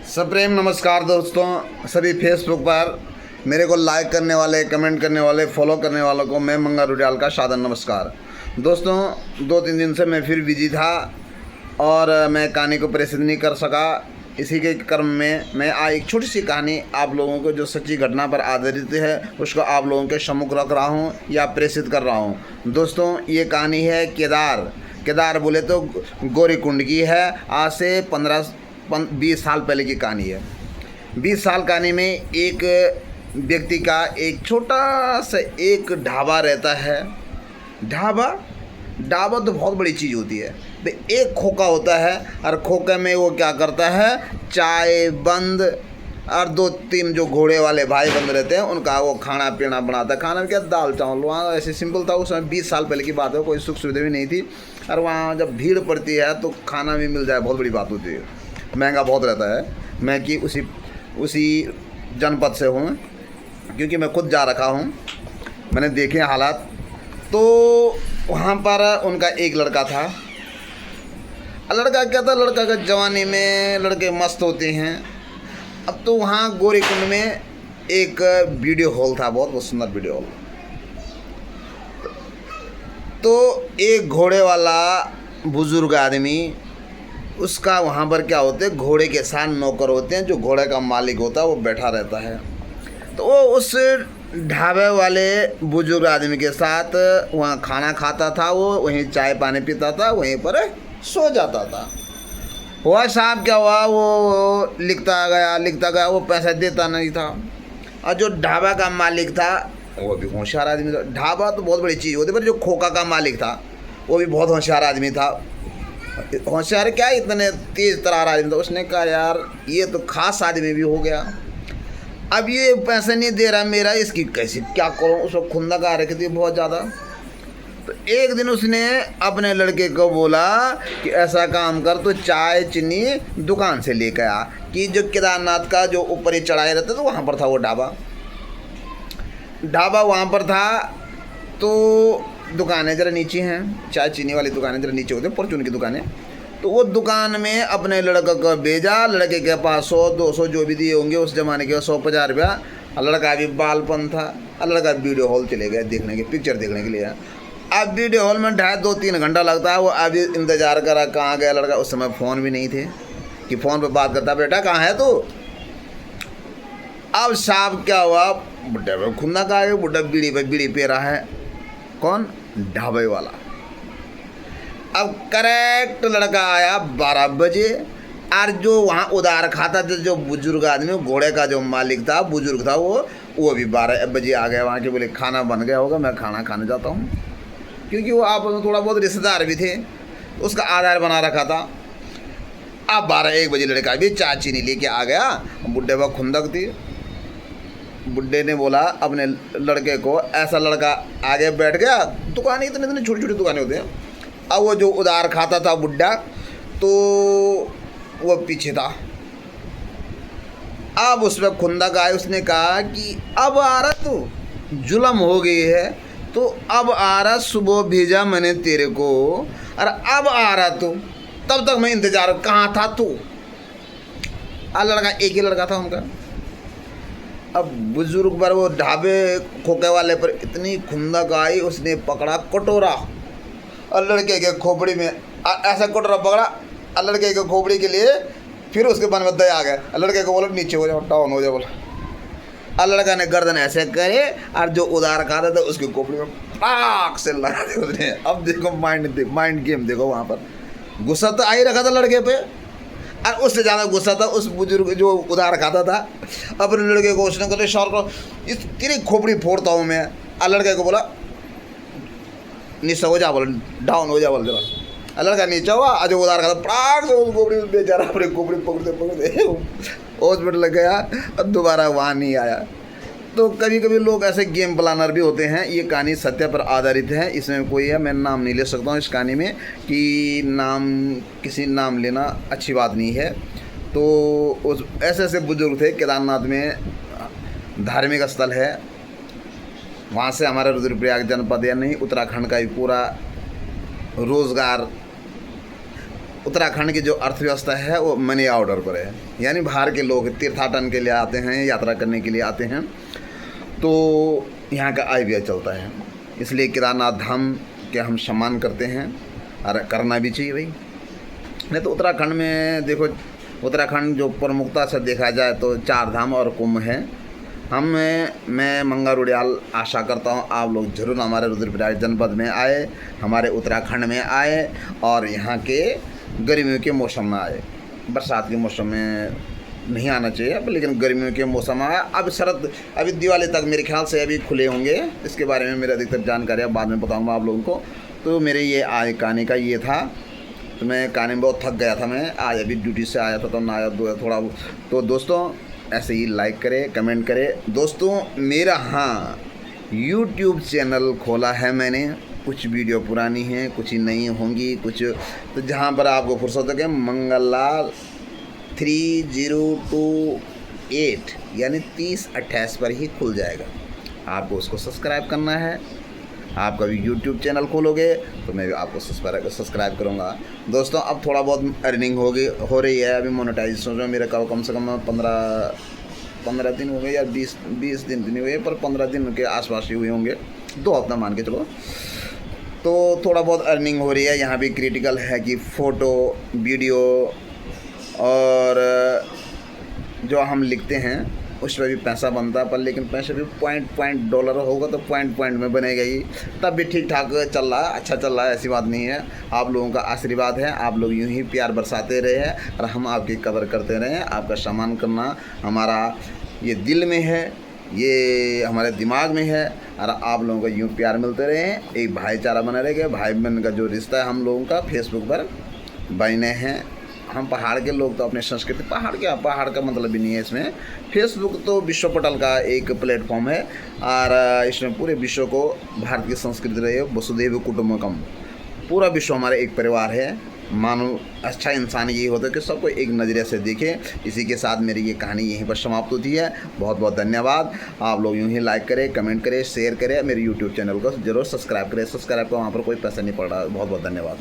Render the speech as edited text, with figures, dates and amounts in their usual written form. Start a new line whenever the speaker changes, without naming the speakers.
सप्रेम नमस्कार दोस्तों, सभी फेसबुक पर मेरे को लाइक करने वाले, कमेंट करने वाले, फॉलो करने वालों को मैं मंगा रुडियाल का सादर नमस्कार। दोस्तों, 2-3 दिन से मैं फिर बिजी था और मैं कहानी को प्रेषित नहीं कर सका। इसी के क्रम में मैं आज एक छोटी सी कहानी आप लोगों को जो सच्ची घटना पर आधारित है उसको आप लोगों के सम्मुख रख रहा हूँ या प्रेषित कर रहा हूँ। दोस्तों, ये कहानी है केदार बोले तो गौरीकुंड की है। आज से 20 साल पहले की कहानी है। 20 साल कहानी में एक व्यक्ति का एक छोटा सा एक ढाबा रहता है। ढाबा तो बहुत बड़ी चीज़ होती है। तो एक खोखा होता है और खोखे में वो क्या करता है, चाय बंद और 2-3 जो घोड़े वाले भाई बंद रहते हैं उनका वो खाना पीना बनाता है। खाना में क्या, दाल चावल, वहाँ ऐसे सिंपल था। उस समय 20 साल पहले की बात है, कोई सुख सुविधा भी नहीं थी। और वहाँ जब भीड़ पड़ती है तो खाना भी मिल जाए बहुत बड़ी बात होती है। महंगा बहुत रहता है। मैं कि उसी जनपद से हूँ, क्योंकि मैं खुद जा रखा हूँ, मैंने देखे हालात। तो वहाँ पर उनका एक लड़का था। लड़का क्या था, लड़का का जवानी में लड़के मस्त होते हैं। अब तो वहाँ गौरीकुंड में एक वीडियो हॉल था, बहुत सुंदर वीडियो हॉल। तो एक घोड़े वाला बुजुर्ग आदमी, उसका वहाँ पर क्या होते हैं, घोड़े के साथ नौकर होते हैं। जो घोड़े का मालिक होता है वो बैठा रहता है। तो वो उस ढाबे वाले बुजुर्ग आदमी के साथ वहाँ खाना खाता था, वो वहीं चाय पानी पीता था, वहीं पर सो जाता था। हुआ साहब क्या हुआ, वो लिखता गया, वो पैसा देता नहीं था। और जो ढाबा का मालिक था वो भी होशियार आदमी था। ढाबा तो बहुत बड़ी चीज़ होती, पर जो खोखा का मालिक था वो भी बहुत होशियार आदमी था। होशियार क्या, इतने तेज तरार आदमी था। उसने कहा यार ये तो खास आदमी भी हो गया, अब ये पैसे नहीं दे रहा मेरा, इसकी कैसे क्या करूँ। उसको खुंदक आ रखी थी बहुत ज़्यादा। तो एक दिन उसने अपने लड़के को बोला कि ऐसा काम कर, तो चाय चीनी दुकान से लेकर आ। कि जो केदारनाथ का जो ऊपर ही चढ़ाए रहते तो वहाँ पर था वो ढाबा वहाँ पर था। तो दुकानें ज़रा नीचे हैं, चाय चीनी वाली दुकानें ज़रा नीचे होती हैं, परचून की दुकानें। तो वो दुकान में अपने लड़के को भेजा। लड़के के पास 100-200 जो भी दिए होंगे उस ज़माने के, 150 रुपया। लड़का भी बालपन था। लड़का वीडियो हॉल चले गया देखने के, पिक्चर देखने के लिए। अब वीडियो हॉल में 2.5-3 घंटा लगता है। वो अभी इंतज़ार करा, कहाँ गया लड़का। उस समय फ़ोन भी नहीं थे कि फ़ोन पर बात करता, बेटा कहाँ है तू। अब साहब क्या हुआ, बुढ़ा पे खुन्ना का है, बुढ़ा बीड़ी पे रहा है। कौन, ढाबे वाला। अब करेक्ट लड़का आया 12 बजे। और जो वहाँ उधार खाता था जो बुजुर्ग आदमी, घोड़े का जो मालिक था, बुजुर्ग था, वो भी 12 बजे आ गया वहाँ के। बोले खाना बन गया होगा, मैं खाना खाने जाता हूँ। क्योंकि वो आपस में थोड़ा बहुत रिश्तेदार भी थे, उसका आधार बना रखा था। अब 12-1 बजे लड़का भी चाय चीनी लेके आ गया। बुढ़े पर खुंदक थी। बुढ़े ने बोला अपने लड़के को, ऐसा लड़का आगे बैठ गया। दुकानें इतनी छोटी छोटी दुकानें होती हैं। अब वो जो उधार खाता था बुढ़ा, तो वो पीछे था। अब उस पर खुंदक आए। उसने कहा कि अब आ रहा, तू जुल्म हो गई है, तो अब आ रहा। सुबह भेजा मैंने तेरे को और अब आ रहा तू, तब तक मैं इंतजार, कहाँ था तू। लड़का एक ही लड़का था उनका। अब बुजुर्ग पर, वो ढाबे खोखे वाले पर इतनी खुंदक आई, उसने पकड़ा कटोरा और लड़के के खोपड़ी में ऐसा कटोरा पकड़ा। और लड़के के खोपड़ी के लिए फिर उसके मन में दया आ गया। लड़के को बोला नीचे हो जाओ, डाउन हो जाओ बोला। और लड़का ने गर्दन ऐसे करे और जो उधार खाता था उसकी खोपड़ी में पाक से लगा दी उसने। अब देखो माइंड गेम देखो। वहाँ पर गुस्सा तो आ ही रखा था लड़के पे, और उससे ज़्यादा गुस्सा था उस बुजुर्ग जो उधार खाता था। अपने लड़के को उसने कहा शौर को, इस तेरी खोपड़ी फोड़ता हूँ मैं। और लड़के को बोला नीचे हो जा, बोला डाउन हो जा बोल जरा। लड़का नीचे हुआ, आज उधार खाता प्राग से उस खोपड़ी बेचारा अपनी खोपड़ी पकड़ते हॉस्पिटल लग गया और दोबारा वहाँ नहीं आया। तो कभी कभी लोग ऐसे गेम प्लानर भी होते हैं। ये कहानी सत्य पर आधारित है, इसमें कोई है, मैं नाम नहीं ले सकता हूँ इस कहानी में, कि किसी नाम लेना अच्छी बात नहीं है। तो उस ऐसे बुजुर्ग थे। केदारनाथ में धार्मिक स्थल है, वहाँ से हमारा रुद्रप्रयाग जनपद या नहीं उत्तराखंड का भी पूरा रोज़गार उत्तराखंड की जो अर्थव्यवस्था है वो मनी ऑर्डर पर है, यानी बाहर के लोग तीर्थाटन के लिए आते हैं, यात्रा करने के लिए आते हैं, तो यहाँ का आय व्यय चलता है। इसलिए केदारनाथ धाम के हम सम्मान करते हैं और करना भी चाहिए भाई। नहीं तो उत्तराखंड में देखो, उत्तराखंड जो प्रमुखता से देखा जाए तो 4 धाम और कुंभ है। मैं मंगा रुडियाल आशा करता हूँ आप लोग ज़रूर हमारे रुद्रप्रयाग जनपद में आए, हमारे उत्तराखंड में आए और यहाँ के गर्मियों के मौसम में आए। बरसात के मौसम में नहीं आना चाहिए अब, लेकिन गर्मियों के मौसम में आया। अब शरद, अभी दिवाली तक मेरे ख्याल से अभी खुले होंगे, इसके बारे में मेरे अधिकतर जानकारी अब बाद में बताऊँगा आप लोगों को। तो मेरे ये आय कहानी का ये था। तो मैं कहानी में बहुत थक गया था, मैं आज अभी ड्यूटी से आया था तो नहाया धोया थोड़ा। तो दोस्तों ऐसे ही लाइक करें, कमेंट करें। दोस्तों मेरा यूट्यूब चैनल खोला है मैंने, कुछ वीडियो पुरानी हैं, कुछ ही नई होंगी, कुछ तो जहाँ पर आपको फुर्सत हो मंगललाल 3028 यानी 3028 पर ही खुल जाएगा। आपको उसको सब्सक्राइब करना है। आप कभी यूट्यूब चैनल खोलोगे तो मैं भी आपको सब्सक्राइब करूँगा। दोस्तों अब थोड़ा बहुत अर्निंग हो रही है, अभी मोनेटाइजेशन में मेरा कम से कम 15 दिन हो गए या 20 दिन नहीं हुए, पर 15 दिन के आसपास ही हुए होंगे, 2 हफ्ता मान के चलो। तो थोड़ा बहुत अर्निंग हो रही है। यहाँ भी क्रिटिकल है कि फ़ोटो, वीडियो और जो हम लिखते हैं उस पर भी पैसा बनता है, पर लेकिन पैसे भी पॉइंट डॉलर होगा तो पॉइंट में बनेगा ही, तब भी ठीक ठाक चल रहा है, अच्छा चल रहा है, ऐसी बात नहीं है। आप लोगों का आशीर्वाद है, आप लोग यूं ही प्यार बरसाते रहे हैं और हम आपकी कदर करते रहे हैं। आपका सम्मान करना हमारा ये दिल में है, ये हमारे दिमाग में है, और आप लोगों को यूँ प्यार मिलते रहे, एक भाईचारा बना रहेगा। भाई बहन का जो रिश्ता है हम लोगों का फेसबुक पर बने हैं। हम पहाड़ के लोग तो अपनी संस्कृति, पहाड़ का मतलब भी नहीं है इसमें। फेसबुक तो विश्व पटल का एक प्लेटफॉर्म है और इसमें पूरे विश्व को भारत की संस्कृति रही है, वसुधैव कुटुंबकम, पूरा विश्व हमारे एक परिवार है। मानो अच्छा इंसान यही होता है कि सबको एक नज़रिए से देखें। इसी के साथ मेरी ये कहानी यहीं पर समाप्त होती है। बहुत बहुत धन्यवाद। आप लोग यूँ ही लाइक करें, कमेंट करें, शेयर करें, मेरे यूट्यूब चैनल को जरूर सब्सक्राइब करें। सब्सक्राइब का वहाँ पर कोई पैसा नहीं पड़ रहा। बहुत बहुत धन्यवाद।